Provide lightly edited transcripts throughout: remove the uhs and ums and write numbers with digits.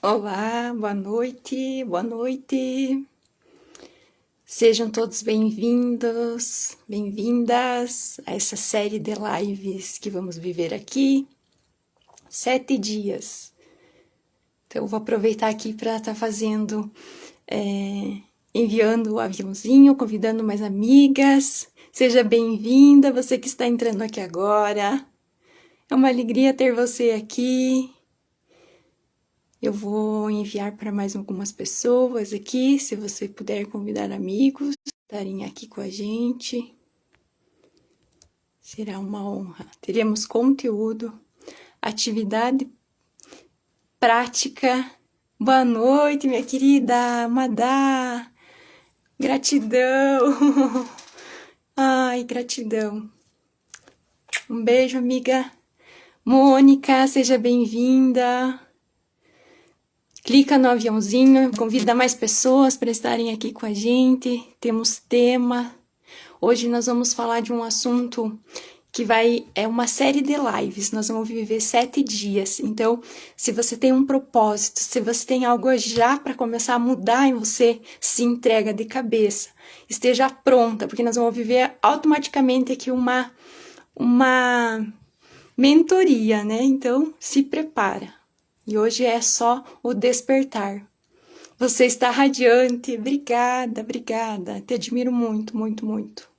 Olá, boa noite, boa noite. Sejam todos bem-vindos, bem-vindas a essa série de lives que vamos viver aqui. 7 dias. Então, eu vou aproveitar aqui para estar fazendo, enviando o aviãozinho, convidando mais amigas. Seja bem-vinda, você que está entrando aqui agora. É uma alegria ter você aqui. Eu vou enviar para mais algumas pessoas aqui, se você puder convidar amigos estarem aqui com a gente. Será uma honra. Teremos conteúdo, atividade prática. Boa noite, minha querida Madá. Gratidão. Ai, gratidão. Um beijo, amiga. Mônica, seja bem-vinda. Clica no aviãozinho, convida mais pessoas para estarem aqui com a gente. Temos tema. Hoje nós vamos falar de um assunto que é uma série de lives. Nós vamos viver 7 dias. Então, se você tem um propósito, se você tem algo já para começar a mudar em você, se entrega de cabeça. Esteja pronta, porque nós vamos viver automaticamente aqui uma mentoria, né? Então, se prepara. E hoje é só o despertar. Você está radiante. Obrigada, obrigada. Te admiro muito, muito, muito.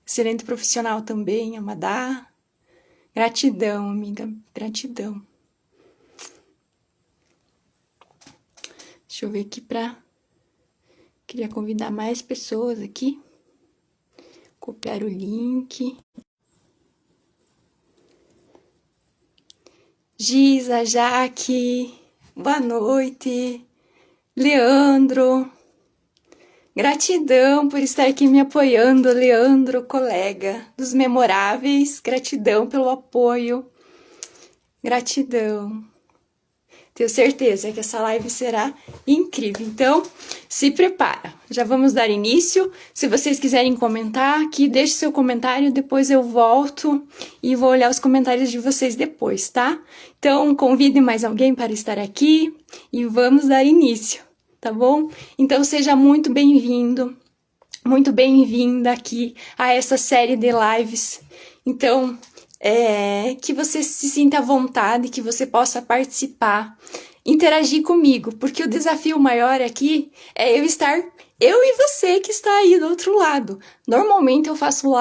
Excelente profissional também, Amadá. Gratidão, amiga. Gratidão. Deixa eu ver aqui Queria convidar mais pessoas aqui. Copiar o link. Giza, Jaque, boa noite. Leandro, gratidão por estar aqui me apoiando, Leandro, colega dos memoráveis, gratidão pelo apoio, gratidão. Tenho certeza que essa live será incrível, então se prepara. Já vamos dar início. Se vocês quiserem comentar aqui, deixe seu comentário, depois eu volto e vou olhar os comentários de vocês depois, tá? Então convide mais alguém para estar aqui e vamos dar início, tá bom? Então seja muito bem-vindo, muito bem-vinda aqui a essa série de lives. Então, que você se sinta à vontade, que você possa participar, interagir comigo, porque o desafio maior aqui é eu e você que está aí do outro lado. Normalmente eu faço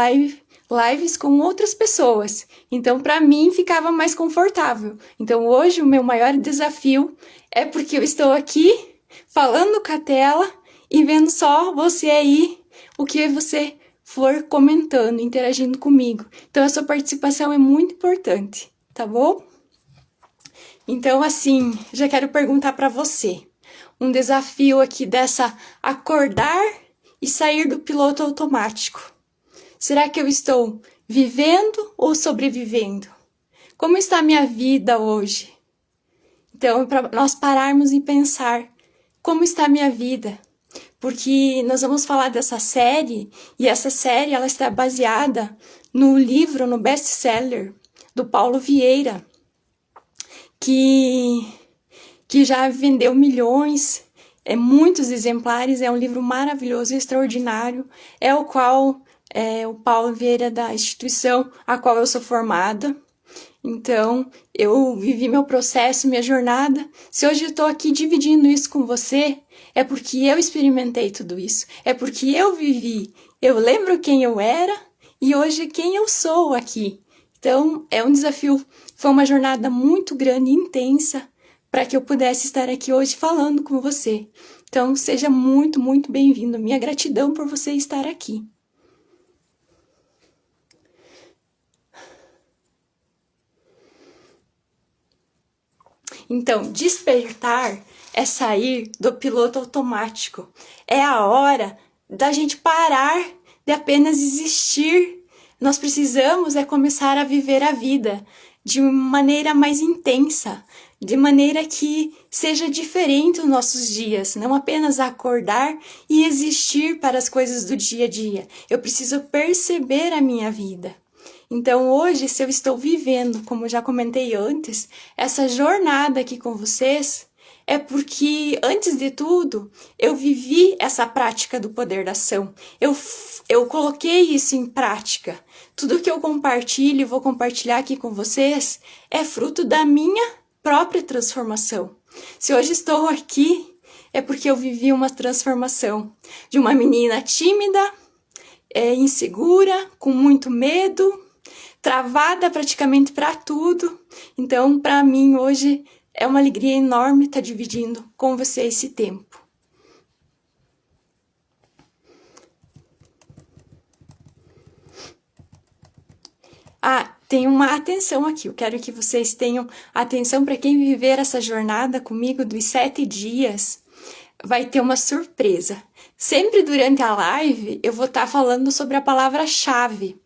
lives com outras pessoas, então para mim ficava mais confortável. Então hoje o meu maior desafio é porque eu estou aqui falando com a tela e vendo só você aí, o que você for comentando, interagindo comigo. Então, a sua participação é muito importante, tá bom? Então, assim, já quero perguntar para você. Um desafio aqui dessa acordar e sair do piloto automático. Será que eu estou vivendo ou sobrevivendo? Como está a minha vida hoje? Então, é para nós pararmos e pensar, como está a minha vida? Porque nós vamos falar dessa série, e essa série ela está baseada no livro, no best-seller do Paulo Vieira, que já vendeu milhões, muitos exemplares, é um livro maravilhoso, extraordinário, é o qual o Paulo Vieira da instituição a qual eu sou formada. Então, eu vivi meu processo, minha jornada. Se hoje eu estou aqui dividindo isso com você, é porque eu experimentei tudo isso. É porque eu vivi. Eu lembro quem eu era e hoje quem eu sou aqui. Então, é um desafio. Foi uma jornada muito grande e intensa para que eu pudesse estar aqui hoje falando com você. Então, seja muito, muito bem-vindo. Minha gratidão por você estar aqui. Então, despertar é sair do piloto automático. É a hora da gente parar de apenas existir. Nós precisamos começar a viver a vida de maneira mais intensa, de maneira que seja diferente os nossos dias, não apenas acordar e existir para as coisas do dia a dia. Eu preciso perceber a minha vida. Então hoje, se eu estou vivendo, como já comentei antes, essa jornada aqui com vocês, é porque, antes de tudo, eu vivi essa prática do poder da ação. Eu coloquei isso em prática. Tudo que eu compartilho e vou compartilhar aqui com vocês é fruto da minha própria transformação. Se hoje estou aqui, é porque eu vivi uma transformação de uma menina tímida, insegura, com muito medo, travada praticamente para tudo. Então, para mim, hoje é uma alegria enorme estar dividindo com você esse tempo. Tem uma atenção aqui. Eu quero que vocês tenham atenção para quem viver essa jornada comigo dos 7 dias. Vai ter uma surpresa. Sempre durante a live, eu vou estar falando sobre a palavra-chave.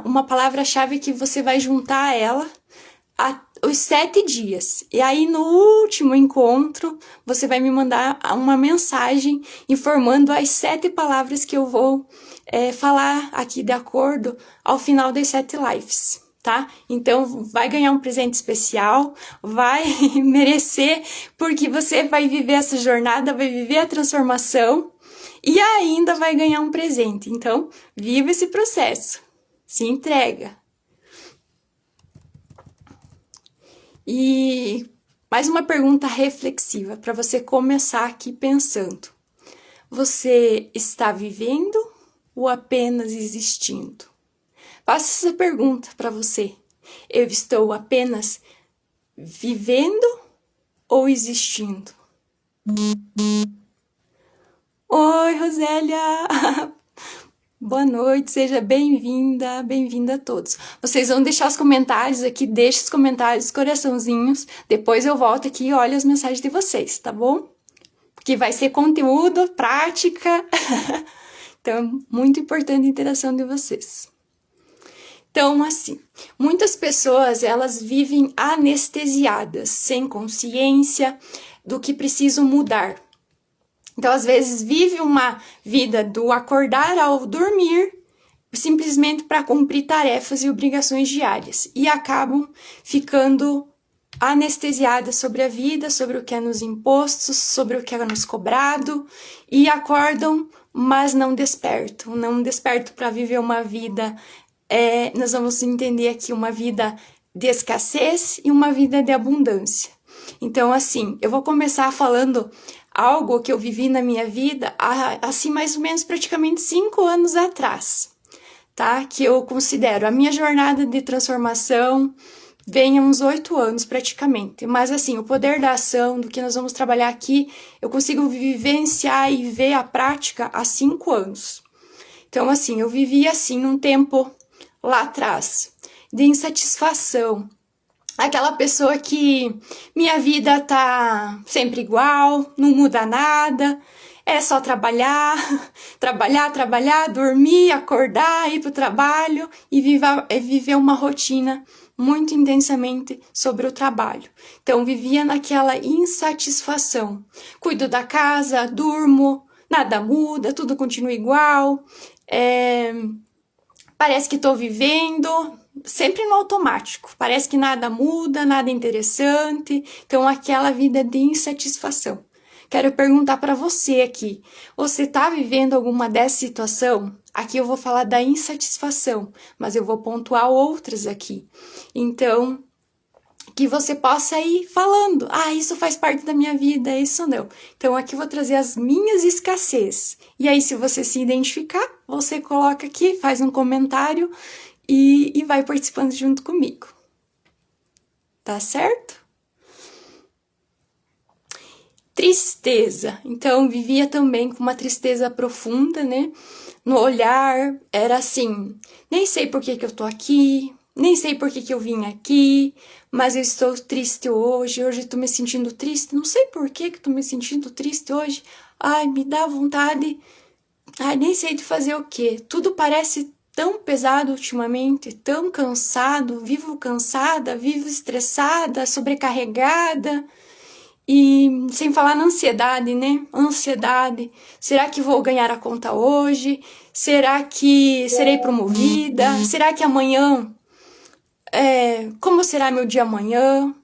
Uma palavra-chave que você vai juntar a ela os 7 dias. E aí, no último encontro, você vai me mandar uma mensagem informando as 7 palavras que eu vou falar aqui de acordo ao final das 7 lives, tá? Então, vai ganhar um presente especial, vai merecer, porque você vai viver essa jornada, vai viver a transformação e ainda vai ganhar um presente. Então, viva esse processo, se entrega. E mais uma pergunta reflexiva para você começar aqui pensando. Você está vivendo ou apenas existindo? Faça essa pergunta para você. Eu estou apenas vivendo ou existindo? Oi, Rosélia! Boa noite, seja bem-vinda, bem-vinda a todos. Vocês vão deixar os comentários aqui, deixa os comentários, coraçãozinhos. Depois eu volto aqui e olho as mensagens de vocês, tá bom? Porque vai ser conteúdo, prática. Então, muito importante a interação de vocês. Então, assim, muitas pessoas, elas vivem anestesiadas, sem consciência do que precisam mudar. Então, às vezes, vive uma vida do acordar ao dormir, simplesmente para cumprir tarefas e obrigações diárias. E acabam ficando anestesiadas sobre a vida, sobre o que é nos imposto, sobre o que é nos cobrado. E acordam, mas não despertam. Não despertam para viver uma vida, nós vamos entender aqui, uma vida de escassez e uma vida de abundância. Então, assim, eu vou começar falando algo que eu vivi na minha vida, assim, mais ou menos praticamente 5 anos atrás, tá? Que eu considero a minha jornada de transformação vem há uns 8 anos praticamente. Mas, assim, o poder da ação, do que nós vamos trabalhar aqui, eu consigo vivenciar e ver a prática há 5 anos. Então, assim, eu vivi, assim, um tempo lá atrás, de insatisfação. Aquela pessoa que minha vida tá sempre igual, não muda nada, é só trabalhar, trabalhar, dormir, acordar, ir pro trabalho e viver uma rotina muito intensamente sobre o trabalho. Então, vivia naquela insatisfação. Cuido da casa, durmo, nada muda, tudo continua igual, parece que estou vivendo sempre no automático, parece que nada muda, nada interessante, então aquela vida de insatisfação. Quero perguntar para você aqui, você está vivendo alguma dessa situação? Aqui eu vou falar da insatisfação, mas eu vou pontuar outras aqui. Então, que você possa ir falando, isso faz parte da minha vida, isso não. Então, aqui eu vou trazer as minhas escassez. E aí, se você se identificar, você coloca aqui, faz um comentário e vai participando junto comigo. Tá certo? Tristeza. Então, vivia também com uma tristeza profunda, né? No olhar, era assim, nem sei por que eu tô aqui, nem sei por que eu vim aqui, mas eu estou triste hoje eu tô me sentindo triste, não sei por que eu tô me sentindo triste hoje, me dá vontade, nem sei de fazer o quê, tudo parece tão pesado ultimamente, tão cansado, vivo cansada, vivo estressada, sobrecarregada, e sem falar na ansiedade, né? Ansiedade. Será que vou ganhar a conta hoje? Será que serei promovida? Será que amanhã... como será meu dia amanhã?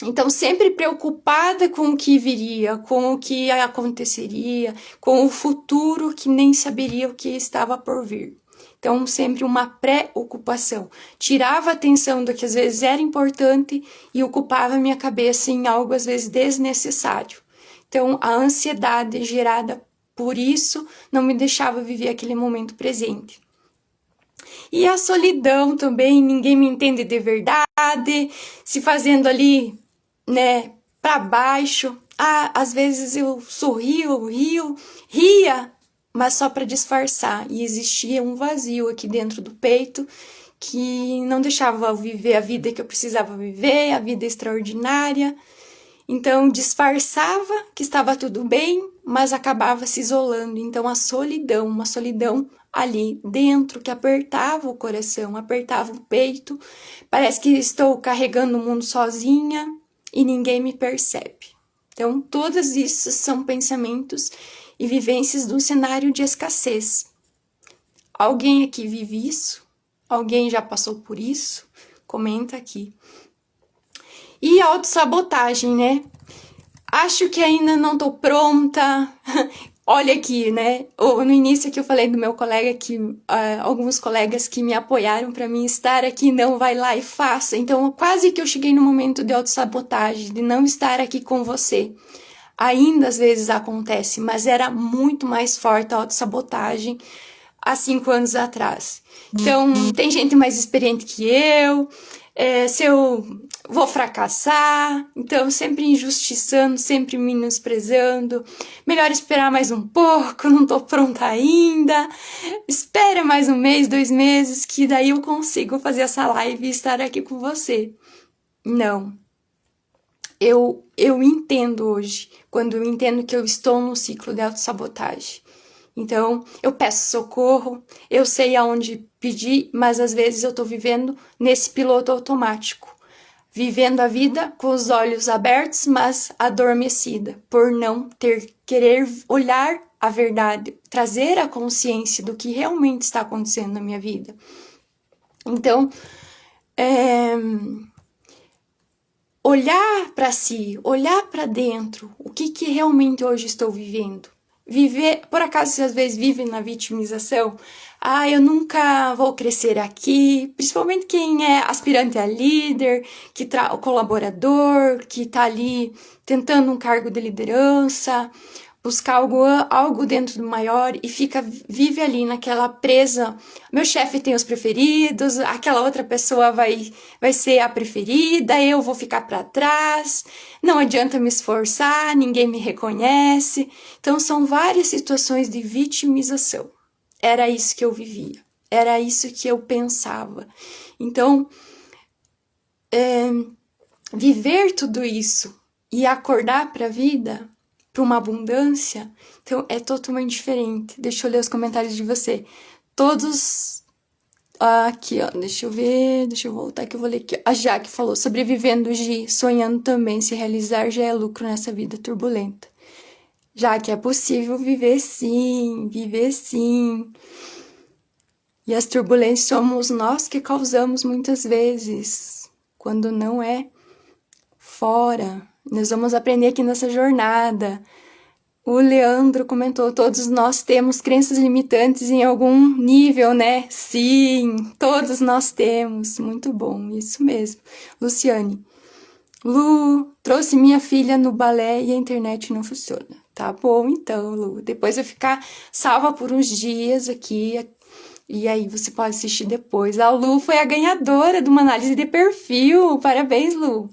Então, sempre preocupada com o que viria, com o que aconteceria, com o futuro que nem saberia o que estava por vir. Então, sempre uma preocupação. Tirava a atenção do que às vezes era importante e ocupava minha cabeça em algo às vezes desnecessário. Então, a ansiedade gerada por isso não me deixava viver aquele momento presente. E a solidão também, ninguém me entende de verdade, se fazendo ali, né, para baixo. Às vezes eu sorrio, ria, mas só para disfarçar. E existia um vazio aqui dentro do peito que não deixava eu viver a vida que eu precisava viver, a vida extraordinária. Então disfarçava que estava tudo bem, mas acabava se isolando. Então a solidão, uma solidão ali dentro que apertava o coração, apertava o peito. Parece que estou carregando o mundo sozinha e ninguém me percebe. Então todos isso são pensamentos e vivências de um cenário de escassez. Alguém aqui vive isso? Alguém já passou por isso? Comenta aqui. E autossabotagem, né? Acho que ainda não tô pronta. Olha aqui, né? No início que eu falei do meu colega que alguns colegas que me apoiaram para mim estar aqui, não, vai lá e faça. Então, quase que eu cheguei no momento de autossabotagem, de não estar aqui com você. Ainda às vezes acontece, mas era muito mais forte a autossabotagem há 5 anos atrás. Então, tem gente mais experiente que eu, se eu vou fracassar, então sempre injustiçando, sempre menosprezando, melhor esperar mais um pouco, não tô pronta ainda, espera mais 1 mês, 2 meses, que daí eu consigo fazer essa live e estar aqui com você. Não. Eu entendo hoje, quando eu entendo que eu estou num ciclo de autossabotagem. Então, eu peço socorro, eu sei aonde pedir, mas às vezes eu tô vivendo nesse piloto automático. Vivendo a vida com os olhos abertos, mas adormecida, por não querer olhar a verdade, trazer a consciência do que realmente está acontecendo na minha vida. Então, olhar para si, olhar para dentro, o que realmente hoje estou vivendo. Viver, por acaso você às vezes vive na vitimização? Eu nunca vou crescer aqui, principalmente quem é aspirante a líder, o colaborador, que está ali tentando um cargo de liderança, buscar algo dentro do maior e vive ali naquela presa. Meu chefe tem os preferidos, aquela outra pessoa vai ser a preferida, eu vou ficar para trás, não adianta me esforçar, ninguém me reconhece. Então são várias situações de vitimização. Era isso que eu vivia, era isso que eu pensava. Então, viver tudo isso e acordar para a vida, para uma abundância, então é totalmente diferente. Deixa eu ler os comentários de você. Todos aqui, ó, deixa eu voltar que eu vou ler aqui. A Jaque falou: sobrevivendo, Gi, sonhando também, se realizar já é lucro nessa vida turbulenta. Jaque, é possível viver sim, viver sim. E as turbulências somos nós que causamos muitas vezes, quando não é fora. Nós vamos aprender aqui nessa jornada. O Leandro comentou: todos nós temos crenças limitantes em algum nível, né? Sim, todos nós temos. Muito bom, isso mesmo. Luciane: Lu, trouxe minha filha no balé e a internet não funciona. Tá bom então, Lu. Depois eu ficar salva por uns dias aqui e aí você pode assistir depois. A Lu foi a ganhadora de uma análise de perfil. Parabéns, Lu.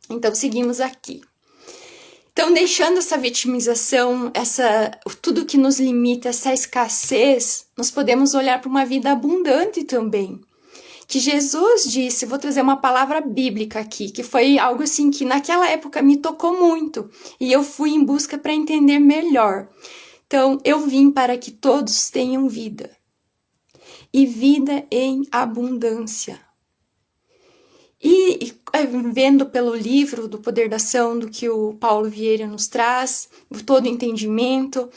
Então seguimos aqui. Então, deixando essa vitimização, tudo que nos limita, essa escassez, nós podemos olhar para uma vida abundante também. Que Jesus disse, vou trazer uma palavra bíblica aqui, que foi algo assim que naquela época me tocou muito, e eu fui em busca para entender melhor. Então, eu vim para que todos tenham vida, e vida em abundância. E vendo pelo livro do Poder da Ação, do que o Paulo Vieira nos traz, todo o entendimento,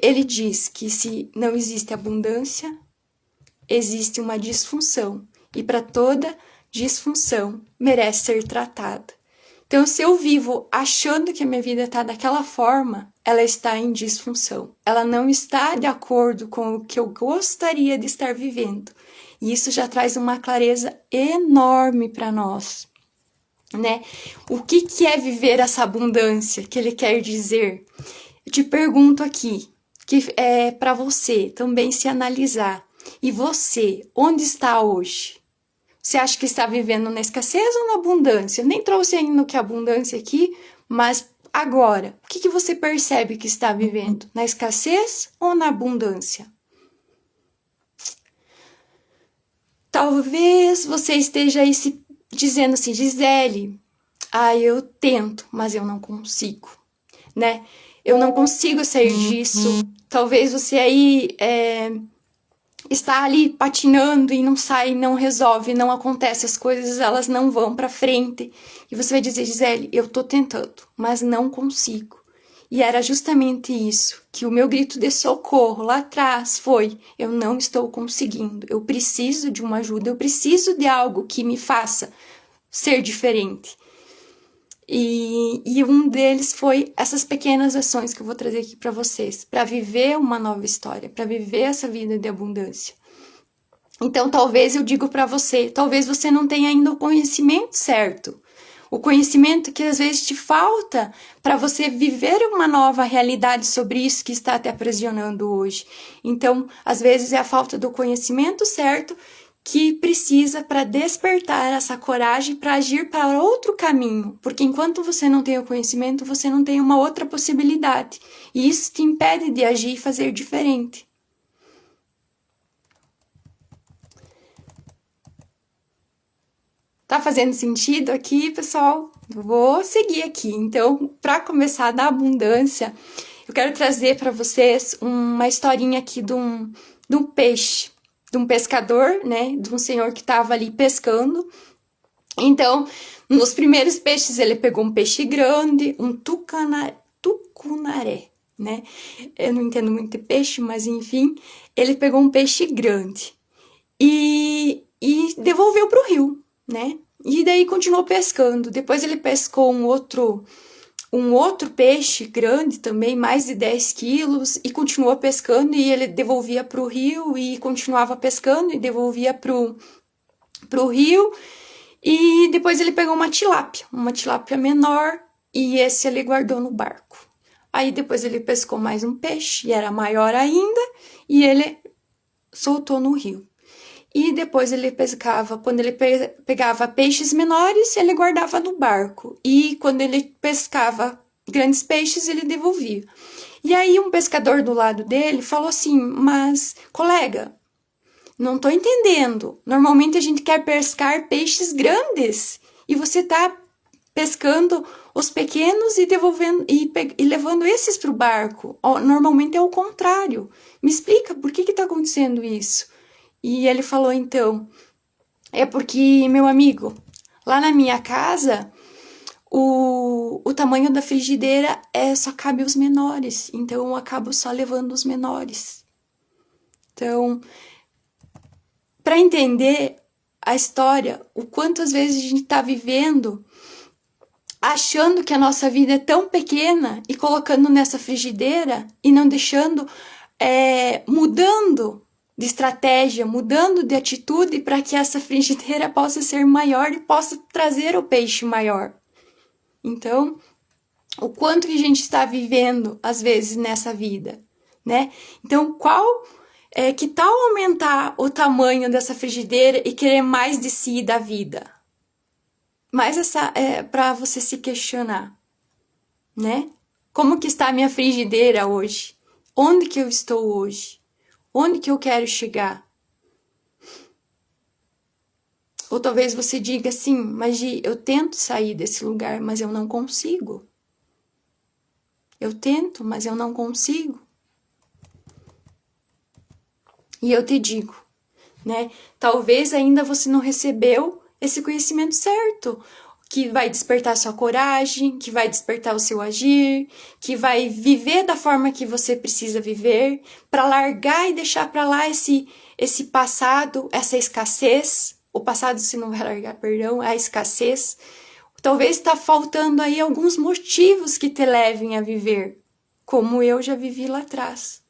ele diz que se não existe abundância, existe uma disfunção. E para toda disfunção merece ser tratada. Então, se eu vivo achando que a minha vida está daquela forma, ela está em disfunção. Ela não está de acordo com o que eu gostaria de estar vivendo. E isso já traz uma clareza enorme para nós, né? O que é viver essa abundância que ele quer dizer? Eu te pergunto aqui, que é para você também se analisar. E você, onde está hoje? Você acha que está vivendo na escassez ou na abundância? Eu nem trouxe ainda o que é abundância aqui, mas agora, o que você percebe que está vivendo? Na escassez ou na abundância? Talvez você esteja aí se dizendo assim, Gisele, eu tento, mas eu não consigo, né? Eu não consigo sair disso. Talvez você aí está ali patinando e não sai, não resolve, não acontece, as coisas elas não vão para frente. E você vai dizer, Gisele, eu tô tentando, mas não consigo. E era justamente isso, que o meu grito de socorro lá atrás foi, eu não estou conseguindo, eu preciso de uma ajuda, eu preciso de algo que me faça ser diferente. E um deles foi essas pequenas ações que eu vou trazer aqui para vocês, para viver uma nova história, para viver essa vida de abundância. Então, talvez eu digo para você, talvez você não tenha ainda o conhecimento certo, o conhecimento que às vezes te falta para você viver uma nova realidade sobre isso que está te aprisionando hoje. Então, às vezes é a falta do conhecimento certo que precisa para despertar essa coragem para agir para outro caminho, porque enquanto você não tem o conhecimento, você não tem uma outra possibilidade, e isso te impede de agir e fazer diferente. Tá fazendo sentido aqui, pessoal? Vou seguir aqui. Então, para começar da abundância, eu quero trazer para vocês uma historinha aqui de um peixe, de um pescador, né? De um senhor que estava ali pescando. Então, nos primeiros peixes, ele pegou um peixe grande, um tucunaré, né? Eu não entendo muito de peixe, mas enfim, ele pegou um peixe grande e devolveu para o rio, né? E daí continuou pescando. Depois ele pescou um outro peixe grande também, mais de 10 quilos, e continuou pescando, e ele devolvia para o rio e continuava pescando e devolvia para o rio. E depois ele pegou uma tilápia menor, e esse ele guardou no barco. Aí depois ele pescou mais um peixe, e era maior ainda, e ele soltou no rio. E depois ele pescava, quando ele pegava peixes menores, ele guardava no barco. E quando ele pescava grandes peixes, ele devolvia. E aí um pescador do lado dele falou assim, mas colega, não tô entendendo. Normalmente a gente quer pescar peixes grandes e você tá pescando os pequenos e devolvendo e levando esses para o barco. Normalmente é o contrário. Me explica por que tá acontecendo isso? E ele falou, então, é porque, meu amigo, lá na minha casa, o tamanho da frigideira só cabe os menores, então eu acabo só levando os menores. Então, para entender a história, o quanto às vezes a gente está vivendo achando que a nossa vida é tão pequena e colocando nessa frigideira e não deixando, mudando de estratégia, mudando de atitude para que essa frigideira possa ser maior e possa trazer o peixe maior. Então, o quanto que a gente está vivendo, às vezes, nessa vida, né? Então, que tal aumentar o tamanho dessa frigideira e querer mais de si e da vida? Mas para você se questionar, né? Como que está a minha frigideira hoje? Onde que eu estou hoje? Onde que eu quero chegar? Ou talvez você diga assim, mas Gi, eu tento sair desse lugar, mas eu não consigo. Eu tento, mas eu não consigo. E eu te digo, né? Talvez ainda você não recebeu esse conhecimento certo, que vai despertar sua coragem, que vai despertar o seu agir, que vai viver da forma que você precisa viver, para largar e deixar para lá esse passado, essa escassez. O passado se não vai largar, perdão, a escassez. Talvez está faltando aí alguns motivos que te levem a viver, como eu já vivi lá atrás.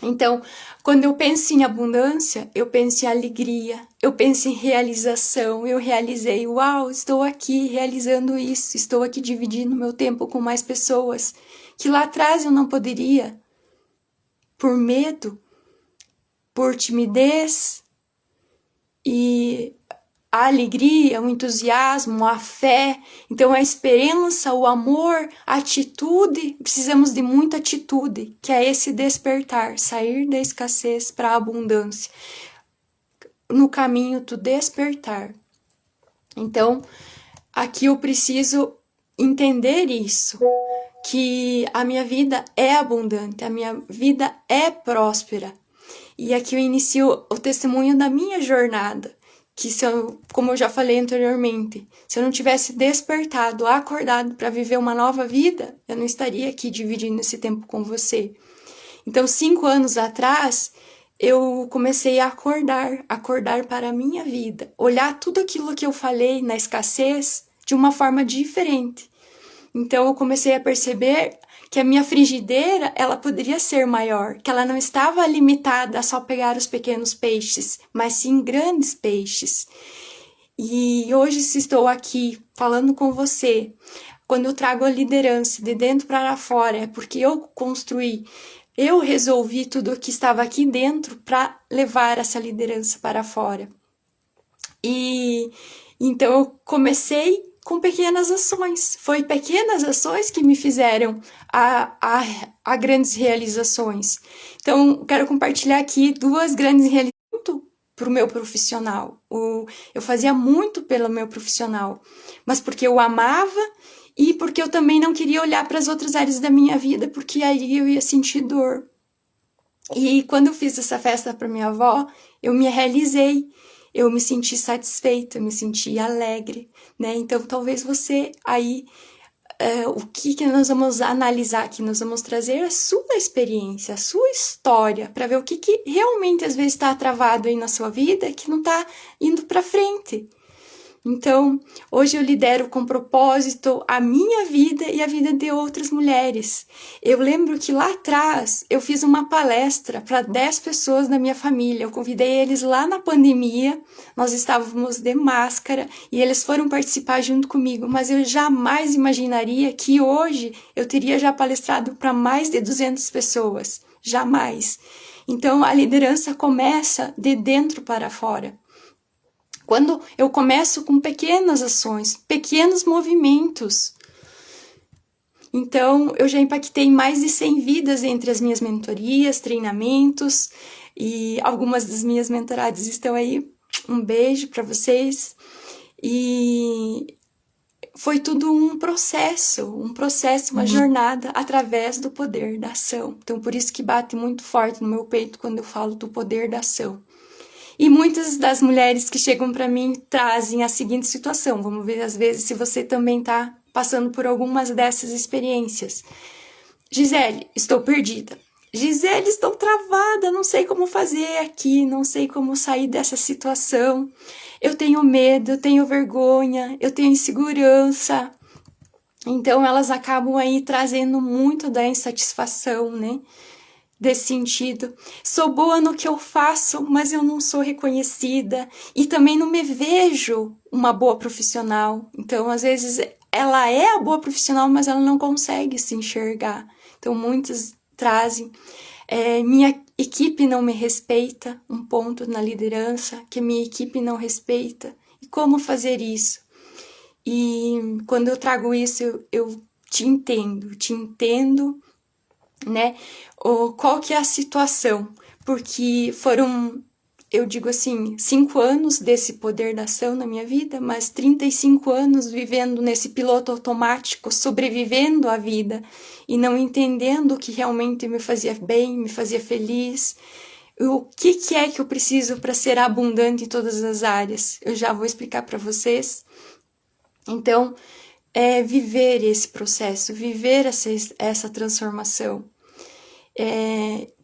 Então, quando eu penso em abundância, eu penso em alegria, eu penso em realização. Eu realizei, uau, estou aqui realizando isso, estou aqui dividindo meu tempo com mais pessoas, que lá atrás eu não poderia, por medo, por timidez, e a alegria, o entusiasmo, a fé, então a esperança, o amor, a atitude, precisamos de muita atitude, que é esse despertar, sair da escassez para a abundância, no caminho do despertar. Então, aqui eu preciso entender isso, que a minha vida é abundante, a minha vida é próspera. E aqui eu inicio o testemunho da minha jornada, que como eu já falei anteriormente, se eu não tivesse despertado, acordado para viver uma nova vida, eu não estaria aqui dividindo esse tempo com você. Então, 5 anos atrás, eu comecei a acordar para a minha vida, olhar tudo aquilo que eu falei na escassez de uma forma diferente. Então, eu comecei a perceber que a minha frigideira, ela poderia ser maior, que ela não estava limitada a só pegar os pequenos peixes, mas sim grandes peixes. E hoje, se estou aqui falando com você, quando eu trago a liderança de dentro para fora, é porque eu construí, eu resolvi tudo o que estava aqui dentro para levar essa liderança para fora. E então eu comecei com pequenas ações. Foi pequenas ações que me fizeram a grandes realizações. Então, quero compartilhar aqui 2 grandes realizações para o meu profissional. Eu fazia muito pelo meu profissional, mas porque eu amava e porque eu também não queria olhar para as outras áreas da minha vida, porque aí eu ia sentir dor. E quando eu fiz essa festa para minha avó, eu me realizei. Eu me senti satisfeita, eu me senti alegre, né? Então, talvez você aí, o que nós vamos analisar aqui? Nós vamos trazer a sua experiência, a sua história, para ver o que realmente às vezes está travado aí na sua vida, que não está indo para frente. Então, hoje eu lidero com propósito a minha vida e a vida de outras mulheres. Eu lembro que lá atrás eu fiz uma palestra para 10 pessoas da minha família. Eu convidei eles lá na pandemia, nós estávamos de máscara e eles foram participar junto comigo, mas eu jamais imaginaria que hoje eu teria já palestrado para mais de 200 pessoas. Jamais. Então, a liderança começa de dentro para fora. Quando eu começo com pequenas ações, pequenos movimentos. Então, eu já impactei mais de 100 vidas entre as minhas mentorias, treinamentos, e algumas das minhas mentoradas estão aí. Um beijo para vocês. E foi tudo um processo, uma jornada através do poder da ação. Então, por isso que bate muito forte no meu peito quando eu falo do poder da ação. E muitas das mulheres que chegam para mim trazem a seguinte situação. Vamos ver, às vezes, se você também está passando por algumas dessas experiências. Gisele, estou perdida. Gisele, estou travada, não sei como fazer aqui, não sei como sair dessa situação. Eu tenho medo, eu tenho vergonha, eu tenho insegurança. Então, elas acabam aí trazendo muito da insatisfação, né? Desse sentido. Sou boa no que eu faço, mas eu não sou reconhecida e também não me vejo uma boa profissional. Então, às vezes, ela é a boa profissional, mas ela não consegue se enxergar. Então, muitas trazem. Minha equipe não me respeita, um ponto na liderança, que minha equipe não respeita. E como fazer isso? E quando eu trago isso, eu te entendo, né? Qual que é a situação? Porque foram, eu digo assim, 5 anos desse poder da ação na minha vida, mas 35 anos vivendo nesse piloto automático, sobrevivendo à vida e não entendendo o que realmente me fazia bem, me fazia feliz. O que é que eu preciso para ser abundante em todas as áreas? Eu já vou explicar para vocês. Então, viver esse processo, viver essa transformação.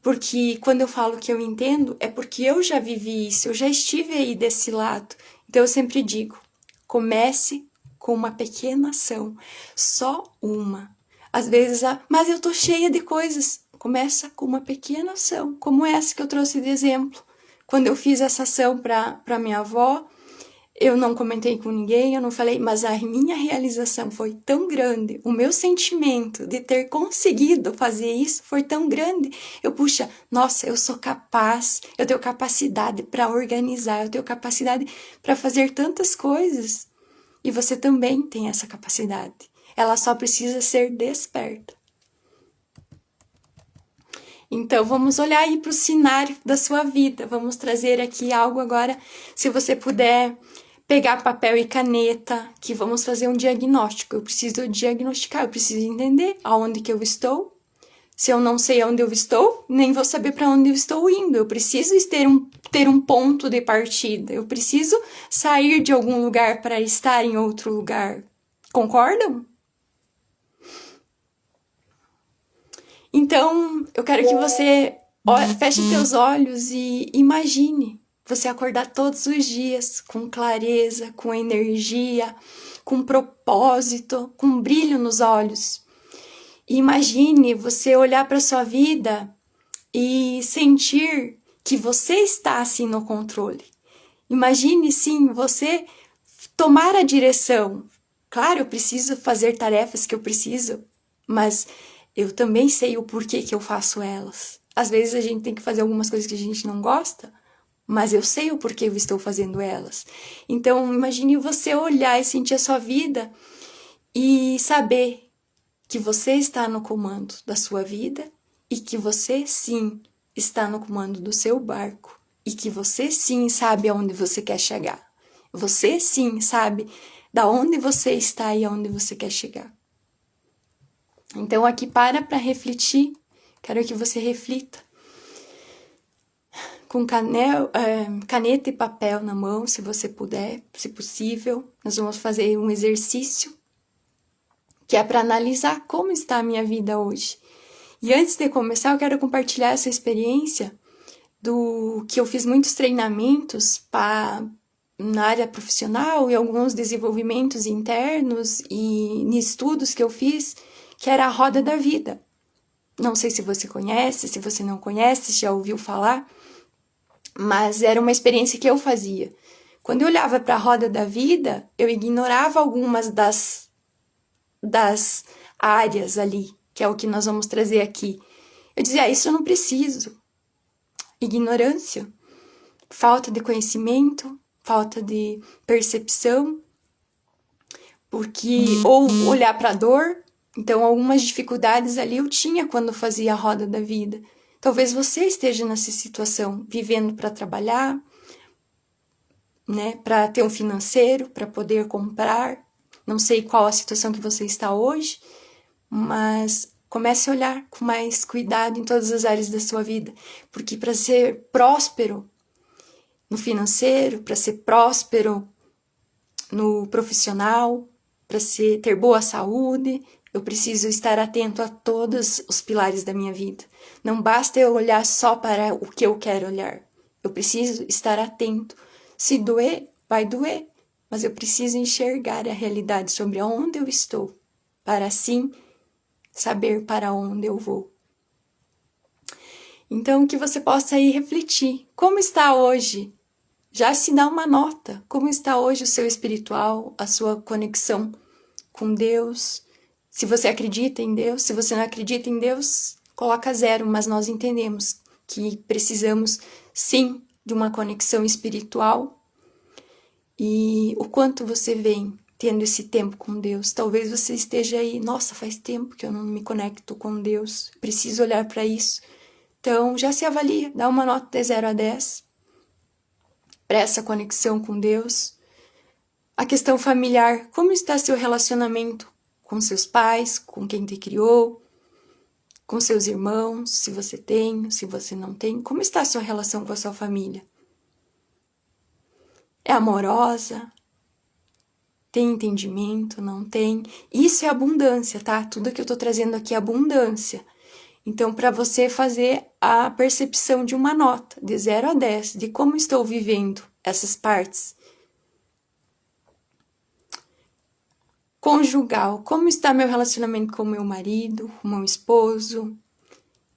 Porque quando eu falo que eu entendo, é porque eu já vivi isso, eu já estive aí desse lado. Então eu sempre digo, comece com uma pequena ação, só uma. Às vezes, mas eu tô cheia de coisas. Começa com uma pequena ação, como essa que eu trouxe de exemplo. Quando eu fiz essa ação para minha avó, eu não comentei com ninguém, eu não falei, mas a minha realização foi tão grande, o meu sentimento de ter conseguido fazer isso foi tão grande. Puxa, nossa, eu sou capaz, eu tenho capacidade para organizar, eu tenho capacidade para fazer tantas coisas. E você também tem essa capacidade. Ela só precisa ser desperta. Então, vamos olhar aí para o cenário da sua vida. Vamos trazer aqui algo agora, se você puder pegar papel e caneta, que vamos fazer um diagnóstico. Eu preciso diagnosticar, eu preciso entender aonde que eu estou. Se eu não sei onde eu estou, nem vou saber para onde eu estou indo. Eu preciso ter um ponto de partida. Eu preciso sair de algum lugar para estar em outro lugar. Concordam? Então, eu quero que você feche seus olhos e imagine você acordar todos os dias com clareza, com energia, com propósito, com brilho nos olhos. E imagine você olhar para sua vida e sentir que você está assim no controle. Imagine sim você tomar a direção. Claro, eu preciso fazer tarefas que eu preciso, mas eu também sei o porquê que eu faço elas. Às vezes a gente tem que fazer algumas coisas que a gente não gosta, mas eu sei o porquê eu estou fazendo elas. Então, imagine você olhar e sentir a sua vida e saber que você está no comando da sua vida e que você, sim, está no comando do seu barco e que você, sim, sabe aonde você quer chegar. Você, sim, sabe da onde você está e aonde você quer chegar. Então, aqui para refletir. Quero que você reflita. Com caneta e papel na mão, se você puder, se possível. Nós vamos fazer um exercício que é para analisar como está a minha vida hoje. E antes de começar, eu quero compartilhar essa experiência do que eu fiz muitos treinamentos na área profissional e alguns desenvolvimentos internos e estudos que eu fiz, que era a roda da vida. Não sei se você conhece, se você não conhece, já ouviu falar, mas era uma experiência que eu fazia. Quando eu olhava para a roda da vida, eu ignorava algumas das áreas ali, que é o que nós vamos trazer aqui. Eu dizia, isso eu não preciso. Ignorância, falta de conhecimento, falta de percepção, ou olhar para a dor. Então, algumas dificuldades ali eu tinha quando fazia a roda da vida. Talvez você esteja nessa situação, vivendo para trabalhar, né, para ter um financeiro, para poder comprar. Não sei qual a situação que você está hoje, mas comece a olhar com mais cuidado em todas as áreas da sua vida, porque para ser próspero no financeiro, para ser próspero no profissional, para ter boa saúde, eu preciso estar atento a todos os pilares da minha vida. Não basta eu olhar só para o que eu quero olhar. Eu preciso estar atento. Se doer, vai doer, mas eu preciso enxergar a realidade sobre onde eu estou, para assim saber para onde eu vou. Então, que você possa aí refletir. Como está hoje? Já se dá uma nota. Como está hoje o seu espiritual, a sua conexão com Deus? Se você acredita em Deus, se você não acredita em Deus, coloca 0, mas nós entendemos que precisamos, sim, de uma conexão espiritual. E o quanto você vem tendo esse tempo com Deus. Talvez você esteja aí, nossa, faz tempo que eu não me conecto com Deus, preciso olhar para isso. Então, já se avalia, dá uma nota de 0 a 10 para essa conexão com Deus. A questão familiar, como está seu relacionamento com seus pais, com quem te criou, com seus irmãos, se você tem, se você não tem, como está a sua relação com a sua família? É amorosa? Tem entendimento? Não tem? Isso é abundância, tá? Tudo que eu tô trazendo aqui é abundância. Então, para você fazer a percepção de uma nota, de 0 a 10, de como estou vivendo essas partes. Conjugal, como está meu relacionamento com meu marido, com meu esposo?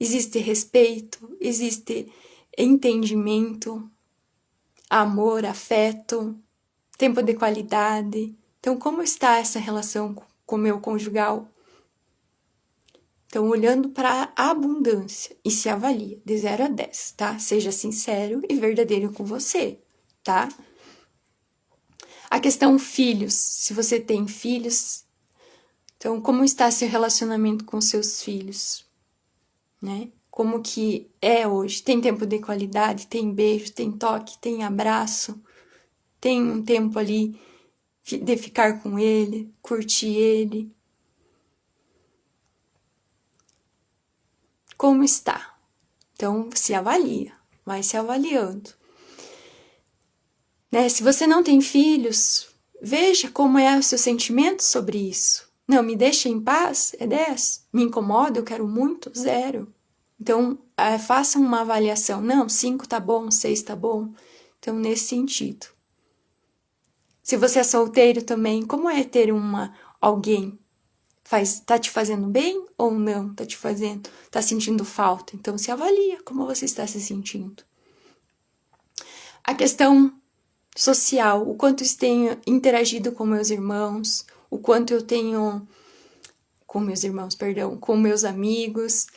Existe respeito, existe entendimento, amor, afeto, tempo de qualidade. Então, como está essa relação com o meu conjugal? Então, olhando para a abundância e se avalia de 0 a 10, tá? Seja sincero e verdadeiro com você, tá? A questão filhos, se você tem filhos, então como está seu relacionamento com seus filhos, né? Como que é hoje? Tem tempo de qualidade, tem beijo, tem toque, tem abraço, tem um tempo ali de ficar com ele, curtir ele. Como está? Então, se avalia, vai se avaliando. Né? Se você não tem filhos, veja como é o seu sentimento sobre isso. Não, me deixa em paz, é 10. Me incomoda, eu quero muito, 0. Então, faça uma avaliação. Não, 5 tá bom, 6 tá bom. Então, nesse sentido. Se você é solteiro também, como é ter alguém? Tá te fazendo bem ou não? Tá sentindo falta? Então, se avalia como você está se sentindo. A questão social, o quanto eu tenho interagido com meus irmãos, o quanto eu tenho com meus amigos,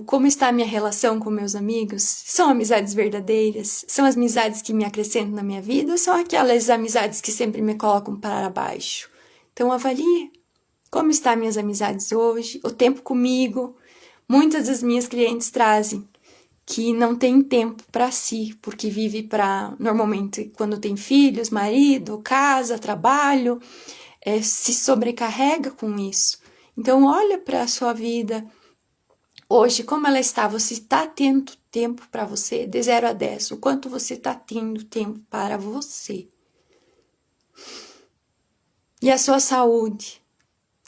como está a minha relação com meus amigos. São amizades verdadeiras? São as amizades que me acrescentam na minha vida ou são aquelas amizades que sempre me colocam para baixo? Então avalie como estão minhas amizades hoje, o tempo comigo. Muitas das minhas clientes trazem que não tem tempo para si, porque vive normalmente quando tem filhos, marido, casa, trabalho, se sobrecarrega com isso. Então olha para a sua vida hoje, como ela está. Você está tendo tempo para você? De 0 a 10, o quanto você está tendo tempo para você? E a sua saúde?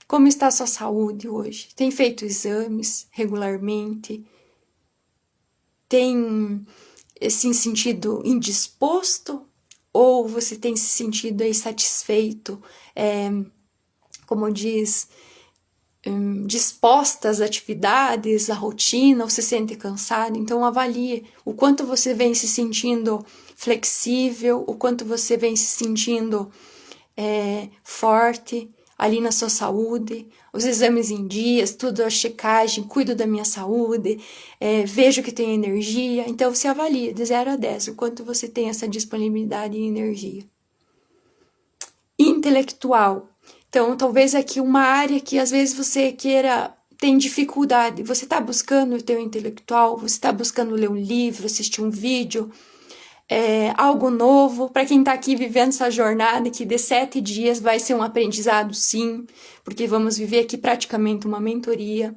Como está a sua saúde hoje? Tem feito exames regularmente? Tem se sentido indisposto? Ou você tem se sentido aí satisfeito, como diz, disposta às atividades, à rotina, ou se sente cansado? Então avalie o quanto você vem se sentindo flexível, o quanto você vem se sentindo forte ali na sua saúde, os exames em dias, tudo a checagem, cuido da minha saúde, vejo que tenho energia. Então você avalia de 0 a 10 o quanto você tem essa disponibilidade e energia. Intelectual. Então, talvez aqui uma área que às vezes você tem dificuldade. Você está buscando o teu intelectual, você está buscando ler um livro, assistir um vídeo, algo novo. Para quem está aqui vivendo essa jornada, que de 7 dias vai ser um aprendizado, sim, porque vamos viver aqui praticamente uma mentoria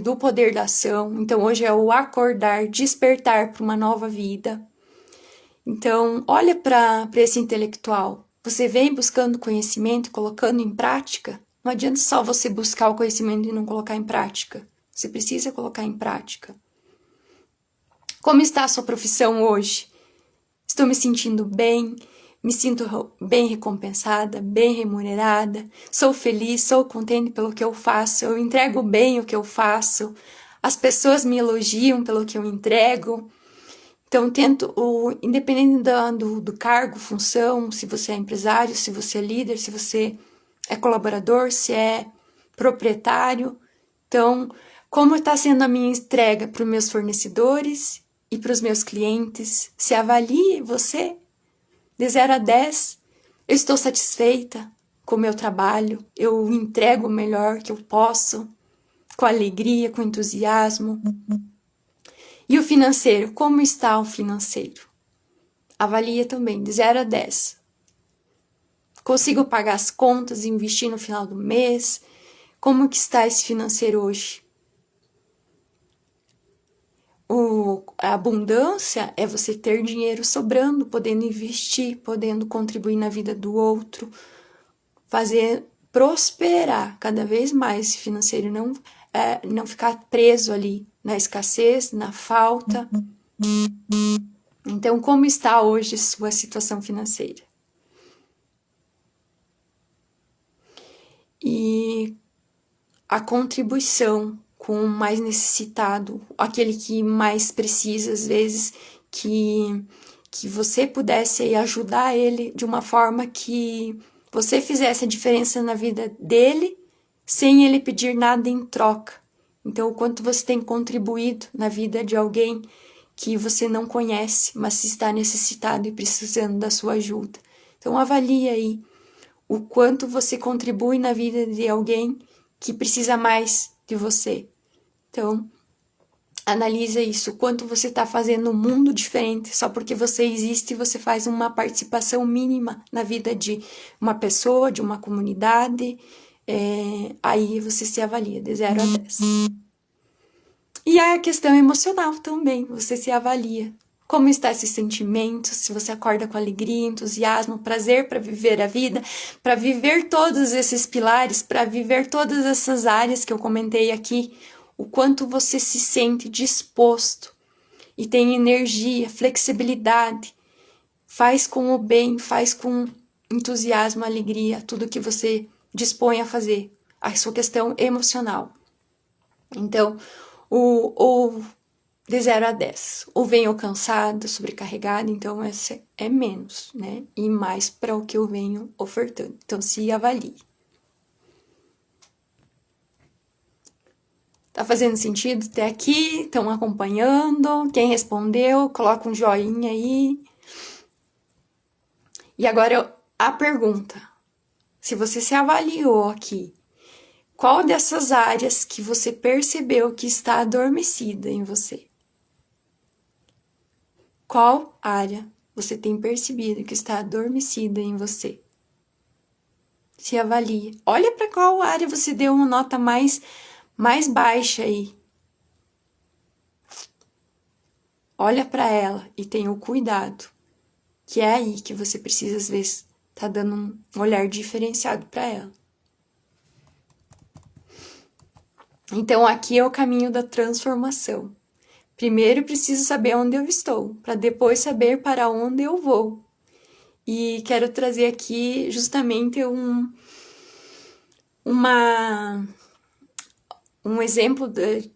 do poder da ação. Então, hoje é o acordar, despertar para uma nova vida. Então, olha para esse intelectual. Você vem buscando conhecimento, colocando em prática. Não adianta só você buscar o conhecimento e não colocar em prática. Você precisa colocar em prática. Como está a sua profissão hoje? Estou me sentindo bem? Me sinto bem recompensada, bem remunerada? Sou feliz, sou contente pelo que eu faço? Eu entrego bem o que eu faço? As pessoas me elogiam pelo que eu entrego? Então, independente do cargo, função, se você é empresário, se você é líder, se você é colaborador, se é proprietário. Então, como está sendo a minha entrega para os meus fornecedores e para os meus clientes? Se avalie você, de 0 a 10, eu estou satisfeita com o meu trabalho, eu entrego o melhor que eu posso, com alegria, com entusiasmo. E o financeiro, como está o financeiro? Avalia também, de 0 a 10. Consigo pagar as contas e investir no final do mês? Como que está esse financeiro hoje? A abundância é você ter dinheiro sobrando, podendo investir, podendo contribuir na vida do outro, fazer prosperar cada vez mais esse financeiro, não ficar preso ali na escassez, na falta. Então, como está hoje sua situação financeira? a contribuição com o mais necessitado, aquele que mais precisa, às vezes, que você pudesse aí ajudar ele de uma forma que você fizesse a diferença na vida dele, sem ele pedir nada em troca. Então, o quanto você tem contribuído na vida de alguém que você não conhece, mas está necessitado e precisando da sua ajuda. Então, avalie aí o quanto você contribui na vida de alguém que precisa mais de você. Então, analisa isso, o quanto você está fazendo um mundo diferente só porque você existe e você faz uma participação mínima na vida de uma pessoa, de uma comunidade. Aí você se avalia de 0 a 10. E a questão emocional também, você se avalia. Como está esse sentimento, se você acorda com alegria, entusiasmo, prazer para viver a vida, para viver todos esses pilares, para viver todas essas áreas que eu comentei aqui, o quanto você se sente disposto e tem energia, flexibilidade, faz com o bem, faz com entusiasmo, alegria, tudo que você dispõe a fazer, a sua questão emocional. Então, o de 0 a 10. Ou venho cansado, sobrecarregado, então esse é menos, né? E mais para o que eu venho ofertando. Então, se avalie. Tá fazendo sentido até aqui? Estão acompanhando? Quem respondeu, coloca um joinha aí. E agora a pergunta. Se você se avaliou aqui, qual dessas áreas que você percebeu que está adormecida em você? Qual área você tem percebido que está adormecida em você? Se avalie. Olha para qual área você deu uma nota mais baixa aí. Olha para ela e tenha o cuidado, que é aí que você precisa, às vezes, tá dando um olhar diferenciado para ela. Então, aqui é o caminho da transformação. Primeiro preciso saber onde eu estou, para depois saber para onde eu vou. E quero trazer aqui justamente um exemplo,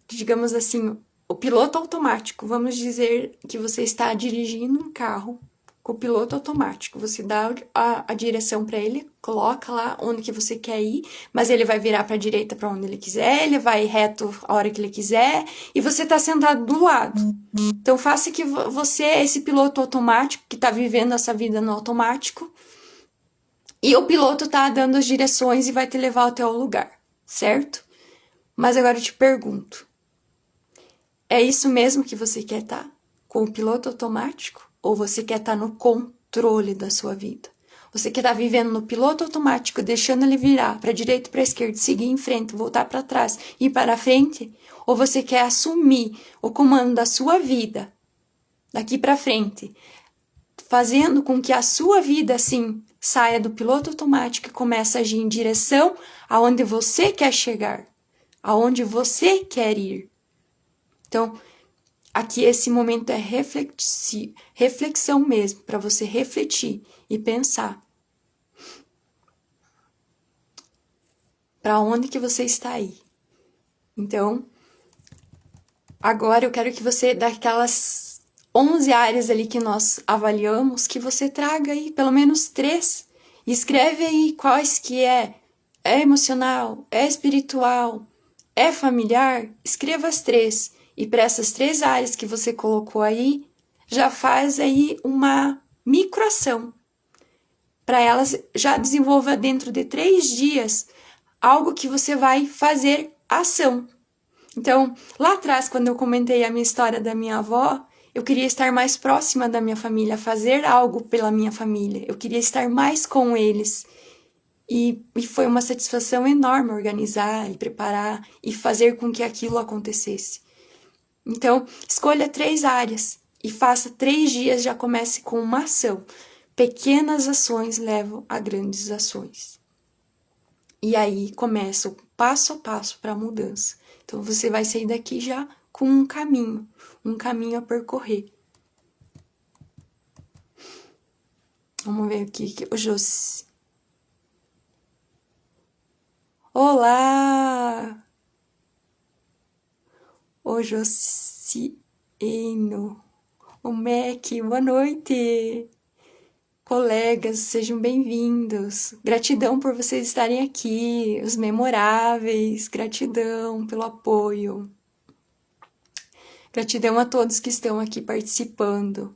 digamos assim, o piloto automático. Vamos dizer que você está dirigindo um carro com o piloto automático. Você dá a direção para ele, coloca lá onde que você quer ir, mas ele vai virar para a direita para onde ele quiser, ele vai reto a hora que ele quiser, e você está sentado do lado. Então, faça que você é esse piloto automático que está vivendo essa vida no automático, e o piloto tá dando as direções e vai te levar até o lugar, certo? Mas agora eu te pergunto, é isso mesmo que você quer estar? Com o piloto automático? Ou você quer estar no controle da sua vida? Você quer estar vivendo no piloto automático, deixando ele virar para a direita, para a esquerda, seguir em frente, voltar para trás e ir para frente? Ou você quer assumir o comando da sua vida daqui para frente, fazendo com que a sua vida, assim, saia do piloto automático e comece a agir em direção aonde você quer chegar, aonde você quer ir? Então, aqui esse momento é reflexão mesmo, para você refletir e pensar. Para onde que você está aí? Então, agora eu quero que você, daquelas 11 áreas ali que nós avaliamos, que você traga aí pelo menos 3. Escreve aí quais que é. É emocional, é espiritual, é familiar? Escreva as 3. E para essas 3 áreas que você colocou aí, já faz aí uma microação. Para elas, já desenvolva dentro de 3 dias algo que você vai fazer ação. Então, lá atrás, quando eu comentei a minha história da minha avó, eu queria estar mais próxima da minha família, fazer algo pela minha família. Eu queria estar mais com eles. E foi uma satisfação enorme organizar e preparar e fazer com que aquilo acontecesse. Então, escolha 3 áreas e faça 3 dias, já comece com uma ação. Pequenas ações levam a grandes ações. E aí começa o passo a passo para a mudança. Então, você vai sair daqui já com um caminho a percorrer. Vamos ver aqui que o Josi. Olá! o Jocieno, o Mac, boa noite. Colegas, sejam bem-vindos. Gratidão por vocês estarem aqui, os memoráveis. Gratidão pelo apoio. Gratidão a todos que estão aqui participando.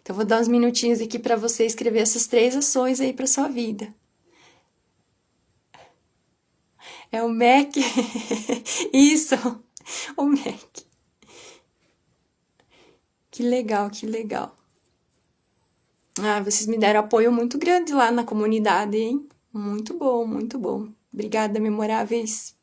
Então, vou dar uns minutinhos aqui para você escrever essas 3 ações aí para sua vida. É o Mac. Isso, o Mac. Que legal, que legal. Ah, vocês me deram apoio muito grande lá na comunidade, hein? Muito bom, muito bom. Obrigada, memoráveis.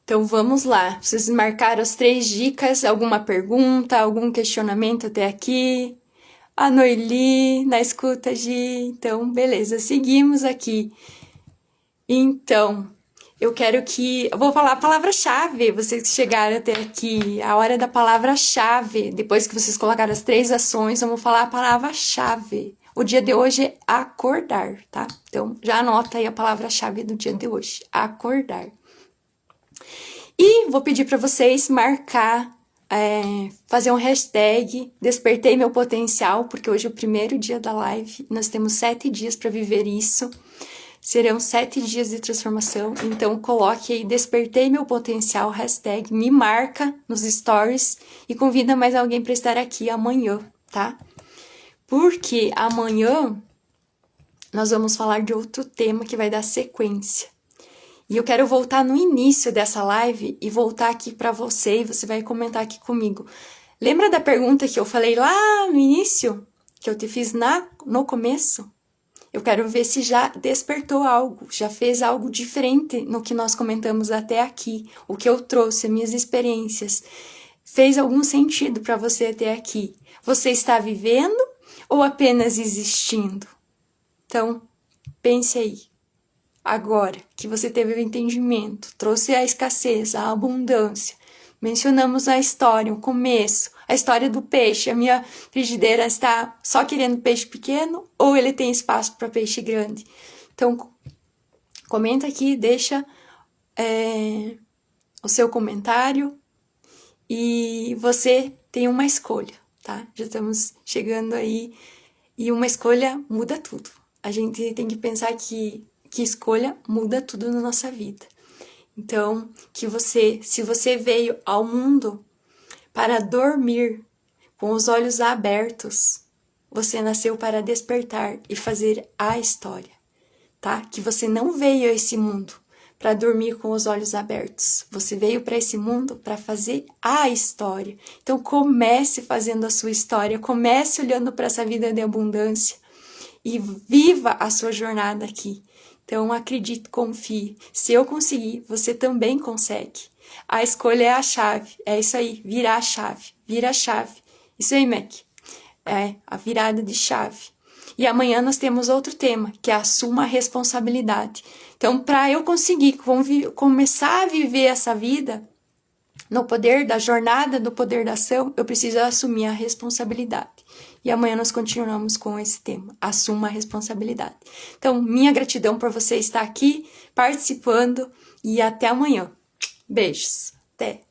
Então, vamos lá. Vocês marcaram as 3 dicas? Alguma pergunta, algum questionamento até aqui? A Noeli, na escuta, Gi. Então, beleza, seguimos aqui. Então, eu quero que... Eu vou falar a palavra-chave, vocês que chegaram até aqui. A hora da palavra-chave. Depois que vocês colocaram as 3 ações, vamos falar a palavra-chave. O dia de hoje é acordar, tá? Então, já anota aí a palavra-chave do dia de hoje. Acordar. E vou pedir para vocês marcar, fazer um hashtag Despertei Meu Potencial, porque hoje é o primeiro dia da live. Nós temos 7 dias para viver isso. Serão 7 dias de transformação. Então, coloque aí Despertei Meu Potencial, hashtag, me marca nos stories e convida mais alguém para estar aqui amanhã, tá? Porque amanhã nós vamos falar de outro tema que vai dar sequência. E eu quero voltar no início dessa live e voltar aqui para você e você vai comentar aqui comigo. Lembra da pergunta que eu falei lá no início? Que eu te fiz no começo? Eu quero ver se já despertou algo, já fez algo diferente no que nós comentamos até aqui. O que eu trouxe, as minhas experiências. Fez algum sentido para você até aqui? Você está vivendo ou apenas existindo? Então, pense aí. Agora que você teve o entendimento, trouxe a escassez, a abundância, mencionamos a história, o começo, a história do peixe. A minha frigideira está só querendo peixe pequeno ou ele tem espaço para peixe grande? Então, comenta aqui, deixa o seu comentário e você tem uma escolha, tá? Já estamos chegando aí e uma escolha muda tudo. A gente tem que pensar que escolha muda tudo na nossa vida. Então, se você veio ao mundo para dormir com os olhos abertos, você nasceu para despertar e fazer a história, tá? Que você não veio a esse mundo para dormir com os olhos abertos. Você veio para esse mundo para fazer a história. Então, comece fazendo a sua história, comece olhando para essa vida de abundância e viva a sua jornada aqui. Então, acredite, confie. Se eu conseguir, você também consegue. A escolha é a chave. É isso aí, virar a chave. Vira a chave. Isso aí, Mac. É a virada de chave. E amanhã nós temos outro tema, que é assuma a responsabilidade. Então, para eu conseguir começar a viver essa vida, no poder da jornada, do poder da ação, eu preciso assumir a responsabilidade. E amanhã nós continuamos com esse tema, assuma a responsabilidade. Então, minha gratidão por você estar aqui, participando, e até amanhã. Beijos. Até.